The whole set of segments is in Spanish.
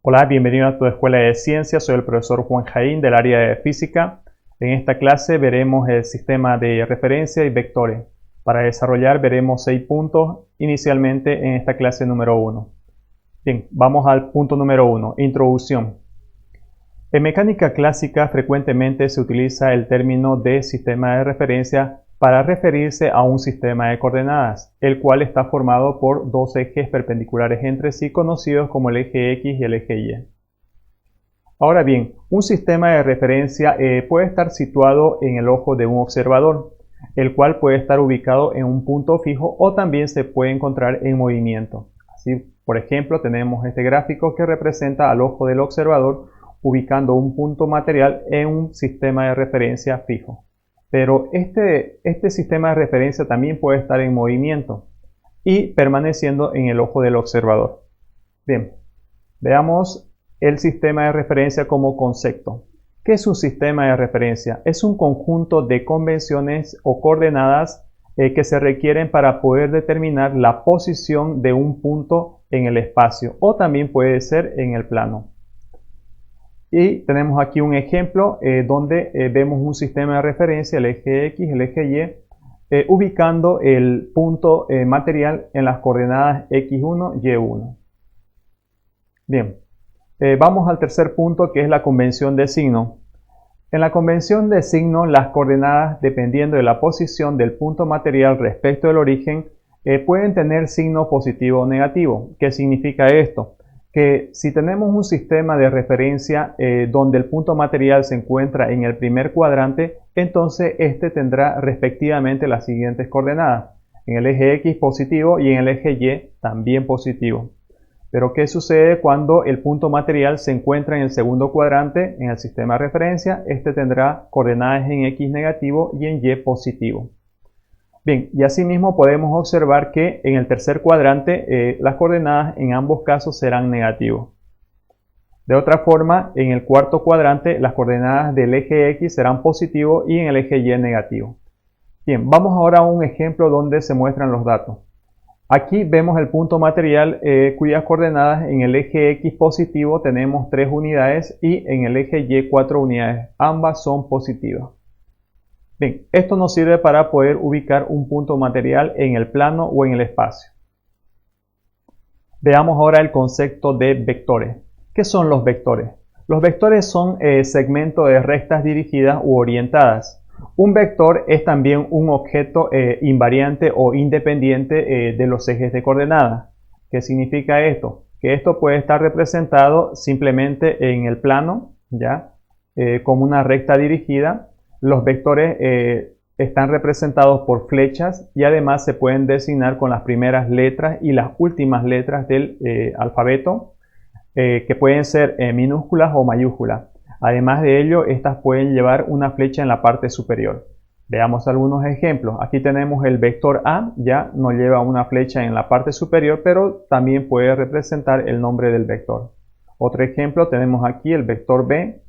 Hola, bienvenido a tu escuela de ciencias. Soy el profesor Juan Jaín del área de física. En esta clase veremos el sistema de referencia y vectores. Para desarrollar veremos 6 puntos inicialmente en esta clase número 1. Bien, vamos al punto número 1, introducción. En mecánica clásica frecuentemente se utiliza el término de sistema de referencia para referirse a un sistema de coordenadas, el cual está formado por dos ejes perpendiculares entre sí conocidos como el eje X y el eje Y. Ahora bien, un sistema de referencia puede estar situado en el ojo de un observador, el cual puede estar ubicado en un punto fijo o también se puede encontrar en movimiento. Así, por ejemplo, tenemos este gráfico que representa al ojo del observador ubicando un punto material en un sistema de referencia fijo. Pero este sistema de referencia también puede estar en movimiento y permaneciendo en el ojo del observador. Bien, veamos el sistema de referencia como concepto. ¿Qué es un sistema de referencia? Es un conjunto de convenciones o coordenadas que se requieren para poder determinar la posición de un punto en el espacio o también puede ser en el plano. Y tenemos aquí un ejemplo donde vemos un sistema de referencia, el eje X, el eje Y, ubicando el punto material en las coordenadas X1, Y1. Bien, vamos al tercer punto que es la convención de signo. En la convención de signo, las coordenadas, dependiendo de la posición del punto material respecto del origen, pueden tener signo positivo o negativo. ¿Qué significa esto? Que si tenemos un sistema de referencia donde el punto material se encuentra en el primer cuadrante, entonces este tendrá respectivamente las siguientes coordenadas. En el eje X positivo y en el eje Y también positivo. Pero ¿qué sucede cuando el punto material se encuentra en el segundo cuadrante en el sistema de referencia? Este tendrá coordenadas en X negativo y en Y positivo. Bien, y asimismo podemos observar que en el tercer cuadrante las coordenadas en ambos casos serán negativos. De otra forma, en el cuarto cuadrante las coordenadas del eje X serán positivos y en el eje Y negativo. Bien, vamos ahora a un ejemplo donde se muestran los datos. Aquí vemos el punto material cuyas coordenadas en el eje X positivo tenemos 3 unidades y en el eje Y 4 unidades. Ambas son positivas. Bien, esto nos sirve para poder ubicar un punto material en el plano o en el espacio. Veamos ahora el concepto de vectores. ¿Qué son los vectores? Los vectores son segmentos de rectas dirigidas u orientadas. Un vector es también un objeto invariante o independiente de los ejes de coordenadas. ¿Qué significa esto? Que esto puede estar representado simplemente en el plano, ¿ya? Como una recta dirigida. Los vectores están representados por flechas y además se pueden designar con las primeras letras y las últimas letras del alfabeto, que pueden ser minúsculas o mayúsculas. Además de ello, estas pueden llevar una flecha en la parte superior. Veamos algunos ejemplos. Aquí tenemos el vector A, ya no lleva una flecha en la parte superior, pero también puede representar el nombre del vector. Otro ejemplo, tenemos aquí el vector B.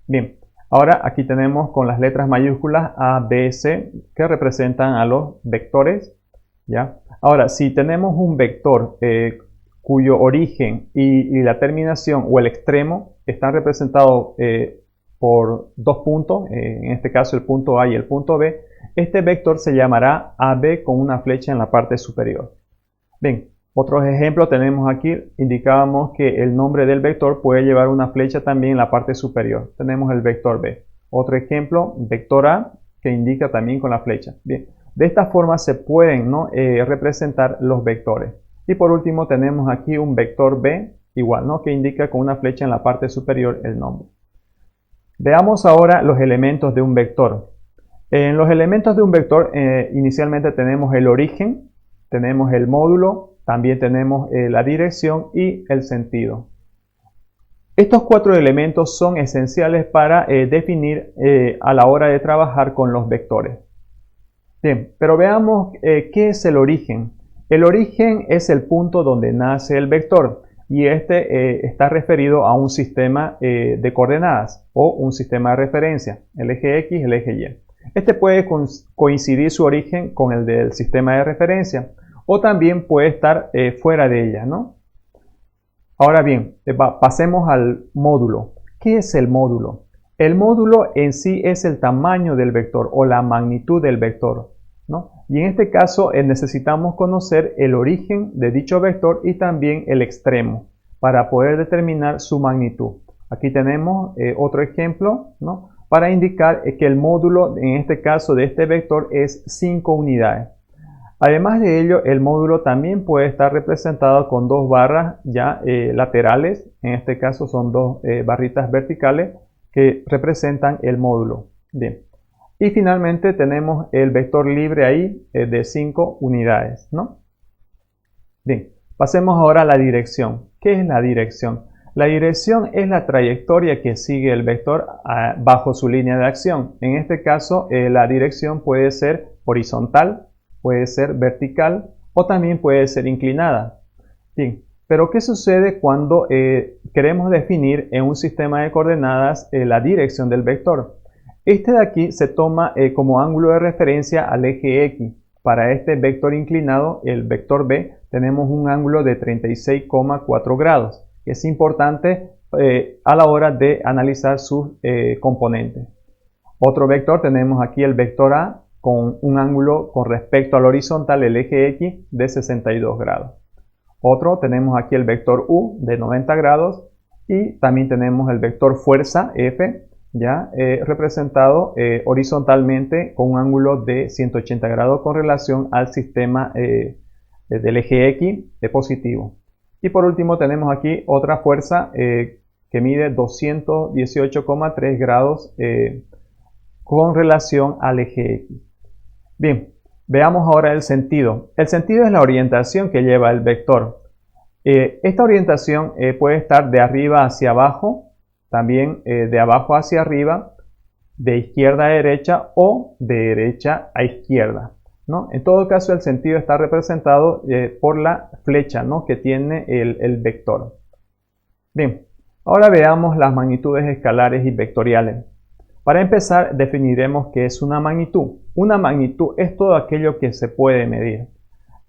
Bien. Ahora aquí tenemos con las letras mayúsculas A, B, C que representan a los vectores, ¿ya? Ahora, si tenemos un vector cuyo origen y la terminación o el extremo están representados por 2 puntos, en este caso el punto A y el punto B, este vector se llamará AB con una flecha en la parte superior. Bien. Otros ejemplos tenemos aquí, indicábamos que el nombre del vector puede llevar una flecha también en la parte superior. Tenemos el vector B. Otro ejemplo, vector A, que indica también con la flecha. Bien, de esta forma se pueden representar los vectores. Y por último tenemos aquí un vector B, igual, que indica con una flecha en la parte superior el nombre. Veamos ahora los elementos de un vector. En los elementos de un vector inicialmente tenemos el origen, tenemos el módulo, también tenemos la dirección y el sentido. Estos 4 elementos son esenciales para definir a la hora de trabajar con los vectores. Bien, pero veamos qué es el origen. El origen es el punto donde nace el vector y este está referido a un sistema de coordenadas o un sistema de referencia, el eje X y el eje Y. Este puede coincidir su origen con el del sistema de referencia o también puede estar fuera de ella, ¿no? Ahora bien, pasemos al módulo. ¿Qué es el módulo? El módulo en sí es el tamaño del vector o la magnitud del vector, ¿no? Y en este caso necesitamos conocer el origen de dicho vector y también el extremo para poder determinar su magnitud. Aquí tenemos otro ejemplo, ¿no? Para indicar que el módulo, en este caso de este vector, es 5 unidades. Además de ello, el módulo también puede estar representado con dos barras ya laterales. En este caso son dos barritas verticales que representan el módulo. Bien. Y finalmente tenemos el vector libre ahí de 5 unidades, ¿no? Bien, pasemos ahora a la dirección. ¿Qué es la dirección? La dirección es la trayectoria que sigue el vector bajo su línea de acción. En este caso, la dirección puede ser horizontal, puede ser vertical o también puede ser inclinada. Bien, pero ¿qué sucede cuando queremos definir en un sistema de coordenadas la dirección del vector? Este de aquí se toma como ángulo de referencia al eje X. Para este vector inclinado, el vector B, tenemos un ángulo de 36,4 grados. Es importante a la hora de analizar sus componentes. Otro vector, tenemos aquí el vector A con un ángulo con respecto al horizontal, el eje X, de 62 grados. Otro, tenemos aquí el vector U de 90 grados y también tenemos el vector fuerza F, ya representado horizontalmente con un ángulo de 180 grados con relación al sistema del eje X de positivo. Y por último tenemos aquí otra fuerza que mide 218,3 grados con relación al eje X. Bien, veamos ahora el sentido. El sentido es la orientación que lleva el vector. Esta orientación puede estar de arriba hacia abajo, también de abajo hacia arriba, de izquierda a derecha o de derecha a izquierda, ¿no? En todo caso, el sentido está representado por la flecha, ¿no?, que tiene el vector. Bien, ahora veamos las magnitudes escalares y vectoriales. Para empezar, definiremos qué es una magnitud. Una magnitud es todo aquello que se puede medir.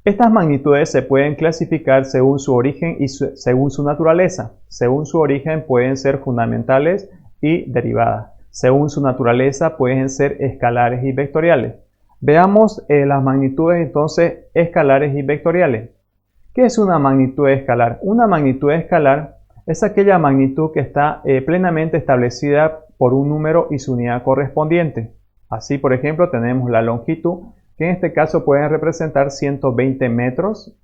Estas magnitudes se pueden clasificar según su origen y según su naturaleza. Según su origen pueden ser fundamentales y derivadas. Según su naturaleza pueden ser escalares y vectoriales. Veamos las magnitudes entonces escalares y vectoriales. ¿Qué es una magnitud escalar? Una magnitud escalar es aquella magnitud que está plenamente establecida por un número y su unidad correspondiente. Así, por ejemplo, tenemos la longitud, que en este caso pueden representar 120 metros.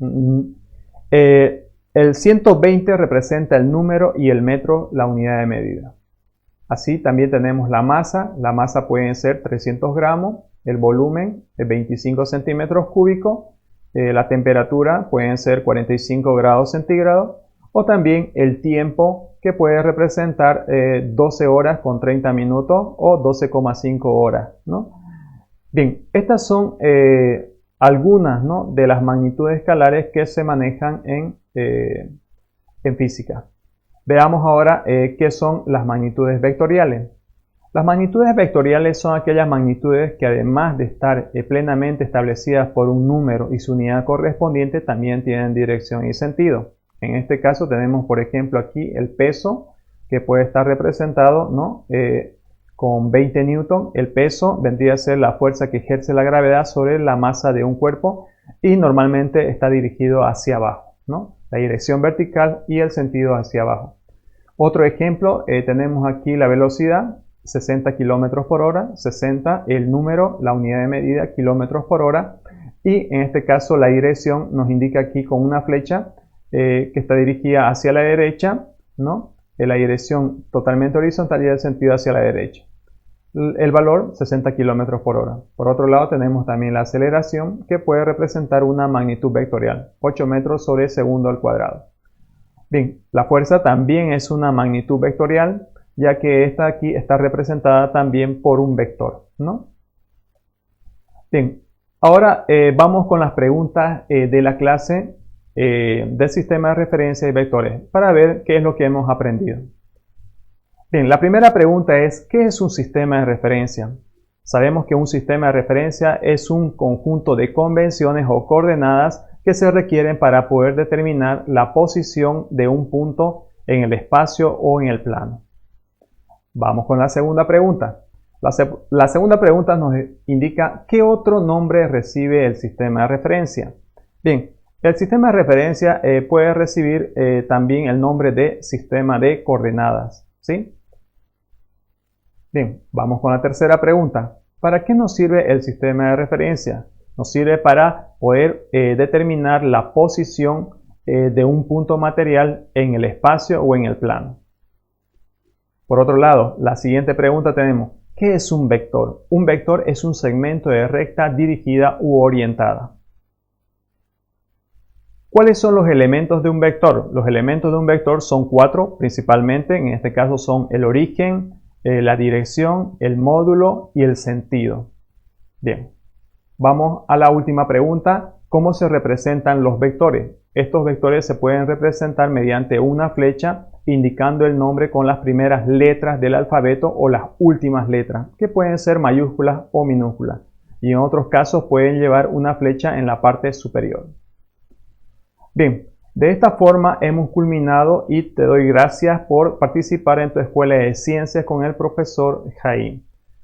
El 120 representa el número y el metro la unidad de medida. Así también tenemos la masa pueden ser 300 gramos, el volumen es 25 centímetros cúbicos, la temperatura pueden ser 45 grados centígrados, o también el tiempo que puede representar 12 horas con 30 minutos o 12,5 horas, ¿no? Bien, estas son algunas, ¿no?, de las magnitudes escalares que se manejan en física. Veamos ahora qué son las magnitudes vectoriales. Las magnitudes vectoriales son aquellas magnitudes que, además de estar plenamente establecidas por un número y su unidad correspondiente, también tienen dirección y sentido. En este caso tenemos, por ejemplo, aquí el peso, que puede estar representado, ¿no?, con 20 newton. El peso vendría a ser la fuerza que ejerce la gravedad sobre la masa de un cuerpo y normalmente está dirigido hacia abajo, ¿no?, la dirección vertical y el sentido hacia abajo. Otro ejemplo, tenemos aquí la velocidad, 60 km por hora, 60 el número, la unidad de medida, kilómetros por hora, y en este caso la dirección nos indica aquí con una flecha que está dirigida hacia la derecha, ¿no?, en la dirección totalmente horizontal y el sentido hacia la derecha. El valor 60 km por hora. Por otro lado tenemos también la aceleración, que puede representar una magnitud vectorial, 8 metros sobre segundo al cuadrado. Bien, la fuerza también es una magnitud vectorial, ya que esta aquí está representada también por un vector, ¿no? Bien, ahora vamos con las preguntas de la clase del sistema de referencia y vectores para ver qué es lo que hemos aprendido. Bien, la primera pregunta es, ¿qué es un sistema de referencia? Sabemos que un sistema de referencia es un conjunto de convenciones o coordenadas que se requieren para poder determinar la posición de un punto en el espacio o en el plano. Vamos con la segunda pregunta. La segunda pregunta nos indica qué otro nombre recibe el sistema de referencia. Bien, el sistema de referencia puede recibir también el nombre de sistema de coordenadas, ¿sí? Bien, vamos con la tercera pregunta. ¿Para qué nos sirve el sistema de referencia? Nos sirve para poder determinar la posición de un punto material en el espacio o en el plano. Por otro lado, la siguiente pregunta tenemos, ¿qué es un vector? Un vector es un segmento de recta dirigida u orientada. ¿Cuáles son los elementos de un vector? Los elementos de un vector son 4 principalmente, en este caso son el origen, la dirección, el módulo y el sentido. Bien, vamos a la última pregunta. ¿Cómo se representan los vectores? Estos vectores se pueden representar mediante una flecha indicando el nombre con las primeras letras del alfabeto o las últimas letras, que pueden ser mayúsculas o minúsculas. Y en otros casos pueden llevar una flecha en la parte superior. Bien, de esta forma hemos culminado y te doy gracias por participar en tu escuela de ciencias con el profesor Jaime.